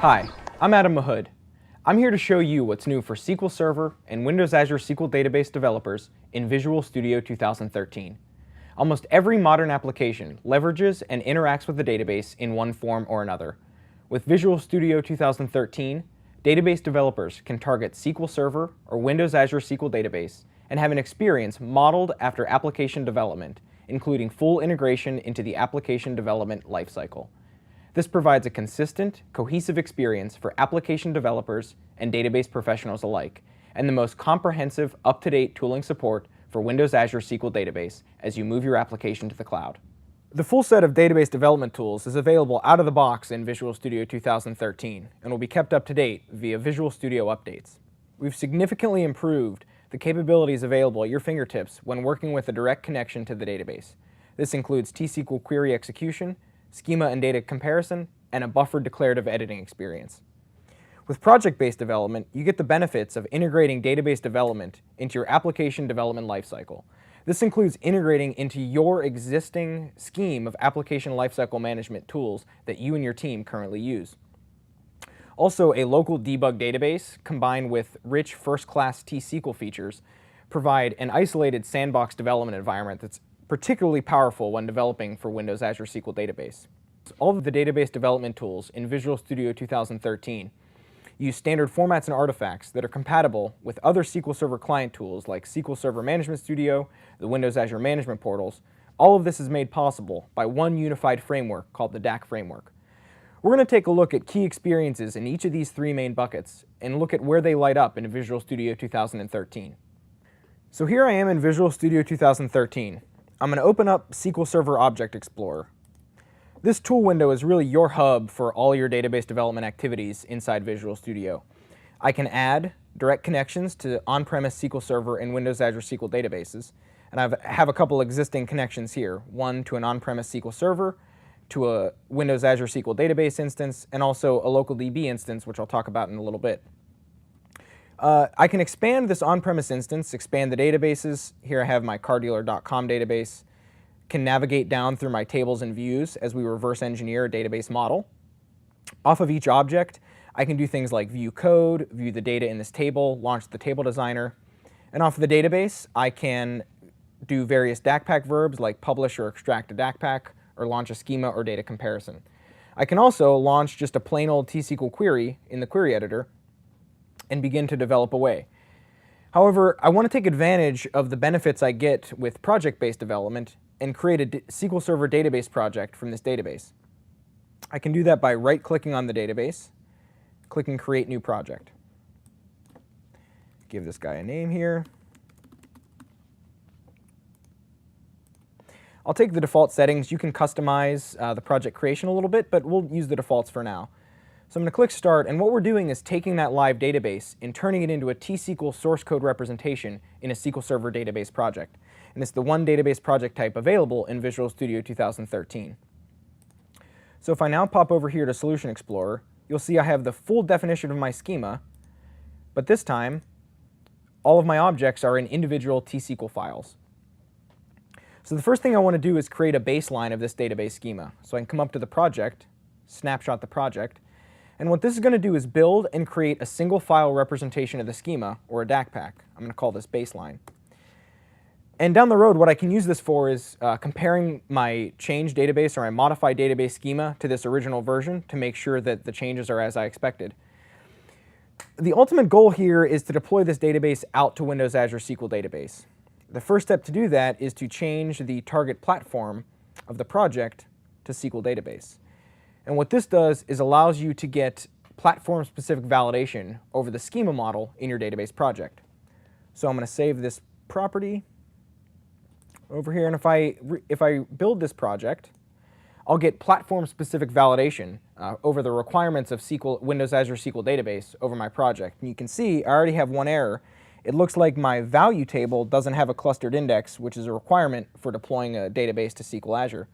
Hi, I'm Adam Mahood. I'm here to show you what's new for SQL Server and Windows Azure SQL Database developers in Visual Studio 2013. Almost every modern application leverages and interacts with the database in one form or another. With Visual Studio 2013, database developers can target SQL Server or Windows Azure SQL Database and have an experience modeled after application development, including full integration into the application development lifecycle. This provides a consistent, cohesive experience for application developers and database professionals alike, and the most comprehensive, up-to-date tooling support for Windows Azure SQL Database as you move your application to the cloud. The full set of database development tools is available out of the box in Visual Studio 2013 and will be kept up to date via Visual Studio updates. We've significantly improved the capabilities available at your fingertips when working with a direct connection to the database. This includes T-SQL query execution, schema and data comparison, and a buffered declarative editing experience. With project-based development, you get the benefits of integrating database development into your application development lifecycle. This includes integrating into your existing scheme of application lifecycle management tools that you and your team currently use. Also, a local debug database combined with rich first-class T-SQL features provide an isolated sandbox development environment that's particularly powerful when developing for Windows Azure SQL Database. All of the database development tools in Visual Studio 2013 use standard formats and artifacts that are compatible with other SQL Server client tools like SQL Server Management Studio, the Windows Azure Management Portals. All of this is made possible by one unified framework called the DAC framework. We're going to take a look at key experiences in each of these three main buckets and look at where they light up in Visual Studio 2013. So here I am in Visual Studio 2013. I'm going to open up SQL Server Object Explorer. This tool window is really your hub for all your database development activities inside Visual Studio. I can add direct connections to on-premise SQL Server and Windows Azure SQL databases, and I have a couple existing connections here, one to an on-premise SQL Server, to a Windows Azure SQL database instance, and also a local DB instance, which I'll talk about in a little bit. I can expand this on-premise instance, expand the databases. Here I have my cardealer.com database. Can navigate down through my tables and views as we reverse engineer a database model. Off of each object, I can do things like view code, view the data in this table, launch the table designer. And off of the database, I can do various DACPack verbs like publish or extract a DACPack, or launch a schema or data comparison. I can also launch just a plain old T-SQL query in the query editor and begin to develop away. However, I want to take advantage of the benefits I get with project-based development and create a SQL Server database project from this database. I can do that by right-clicking on the database, clicking Create New Project. Give this guy a name here. I'll take the default settings. You can customize the project creation a little bit, but we'll use the defaults for now. So I'm going to click Start, and what we're doing is taking that live database and turning it into a T-SQL source code representation in a SQL Server database project. And it's the one database project type available in Visual Studio 2013. So if I now pop over here to Solution Explorer, you'll see I have the full definition of my schema, but this time, all of my objects are in individual T-SQL files. So the first thing I want to do is create a baseline of this database schema. So I can come up to the project, snapshot the project, and what this is going to do is build and create a single file representation of the schema, or a DACPack. I'm going to call this baseline. And down the road, what I can use this for is comparing my change database or my modified database schema to this original version to make sure that the changes are as I expected. The ultimate goal here is to deploy this database out to Windows Azure SQL Database. The first step to do that is to change the target platform of the project to SQL Database. And what this does is allows you to get platform-specific validation over the schema model in your database project. So I'm going to save this property over here, and if I build this project, I'll get platform-specific validation over the requirements of Windows Azure SQL Database over my project. And you can see I already have one error. It looks like my value table doesn't have a clustered index, which is a requirement for deploying a database to SQL Azure.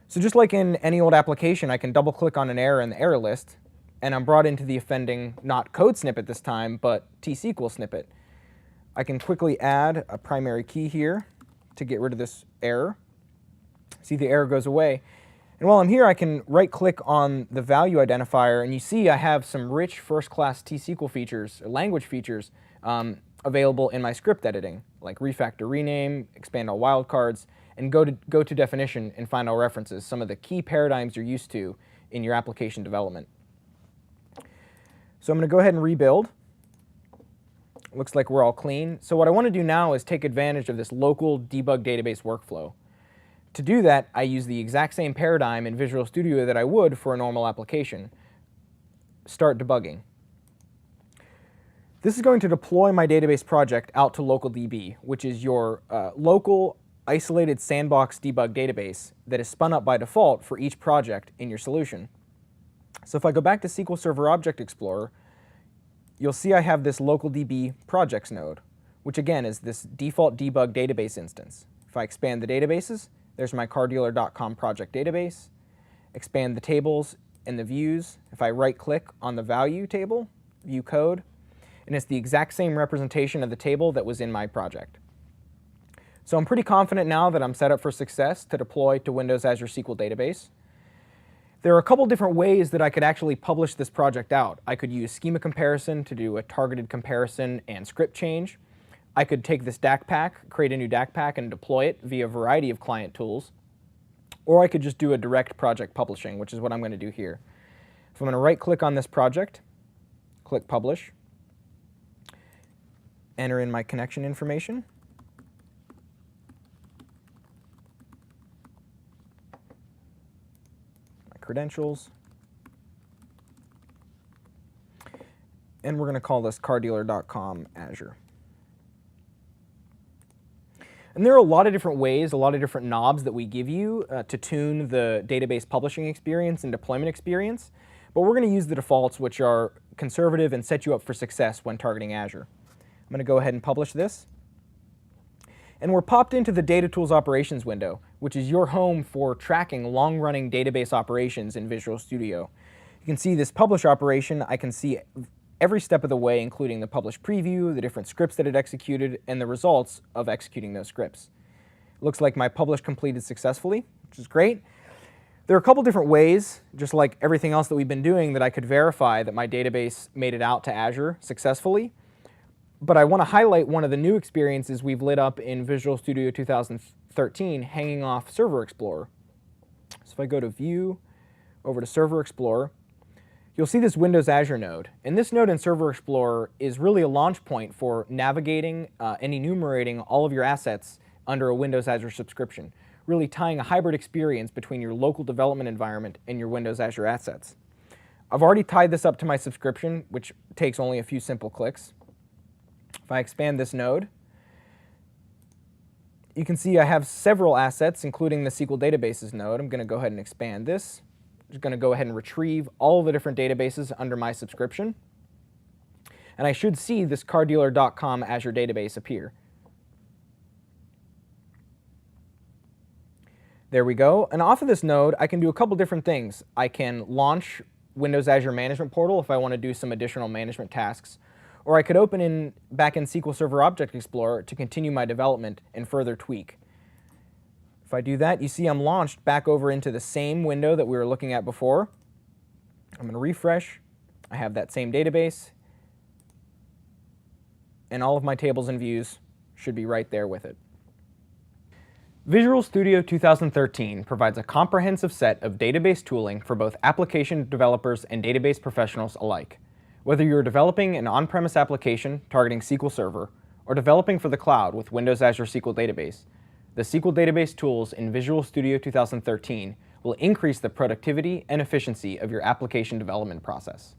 So just like in any old application, I can double-click on an error in the error list, and I'm brought into the offending, not code snippet this time, but T-SQL snippet. I can quickly add a primary key here to get rid of this error. See, the error goes away. And while I'm here, I can right-click on the value identifier, and you see I have some rich first-class T-SQL features, or language features, available in my script editing, like refactor rename, expand all wildcards, and go to definition and find all references, some of the key paradigms you're used to in your application development. So I'm going to go ahead and rebuild. Looks like we're all clean. So what I want to do now is take advantage of this local debug database workflow. To do that, I use the exact same paradigm in Visual Studio that I would for a normal application. Start debugging. This is going to deploy my database project out to LocalDB, which is your local isolated sandbox debug database that is spun up by default for each project in your solution. So if I go back to SQL Server Object Explorer, you'll see I have this LocalDB projects node, which again is this default debug database instance. If I expand the databases, there's my cardealer.com project database. Expand the tables and the views. If I right-click on the value table, view code, and it's the exact same representation of the table that was in my project. So I'm pretty confident now that I'm set up for success to deploy to Windows Azure SQL Database. There are a couple different ways that I could actually publish this project out. I could use schema comparison to do a targeted comparison and script change. I could take this DAC pack, create a new DAC pack, and deploy it via a variety of client tools. Or I could just do a direct project publishing, which is what I'm going to do here. So I'm going to right-click on this project, click Publish, enter in my connection information. Credentials, and we're going to call this cardealer.com Azure. And there are a lot of different ways, a lot of different knobs that we give you to tune the database publishing experience and deployment experience, but we're going to use the defaults, which are conservative and set you up for success when targeting Azure. I'm going to go ahead and publish this. And we're popped into the Data Tools Operations window, which is your home for tracking long-running database operations in Visual Studio. You can see this publish operation. I can see every step of the way, including the publish preview, the different scripts that it executed, and the results of executing those scripts. It looks like my publish completed successfully, which is great. There are a couple different ways, just like everything else that we've been doing, that I could verify that my database made it out to Azure successfully. But I want to highlight one of the new experiences we've lit up in Visual Studio 2013, hanging off Server Explorer. So if I go to View, over to Server Explorer, you'll see this Windows Azure node. And this node in Server Explorer is really a launch point for navigating and enumerating all of your assets under a Windows Azure subscription, really tying a hybrid experience between your local development environment and your Windows Azure assets. I've already tied this up to my subscription, which takes only a few simple clicks. If I expand this node, you can see I have several assets, including the SQL Databases node. I'm going to go ahead and expand this. I'm just going to go ahead and retrieve all of the different databases under my subscription. And I should see this cardealer.com Azure database appear. There we go. And off of this node, I can do a couple different things. I can launch Windows Azure Management Portal if I want to do some additional management tasks. Or I could open back in SQL Server Object Explorer to continue my development and further tweak. If I do that, you see I'm launched back over into the same window that we were looking at before. I'm going to refresh. I have that same database. And all of my tables and views should be right there with it. Visual Studio 2013 provides a comprehensive set of database tooling for both application developers and database professionals alike. Whether you're developing an on-premise application targeting SQL Server or developing for the cloud with Windows Azure SQL Database, the SQL Database tools in Visual Studio 2013 will increase the productivity and efficiency of your application development process.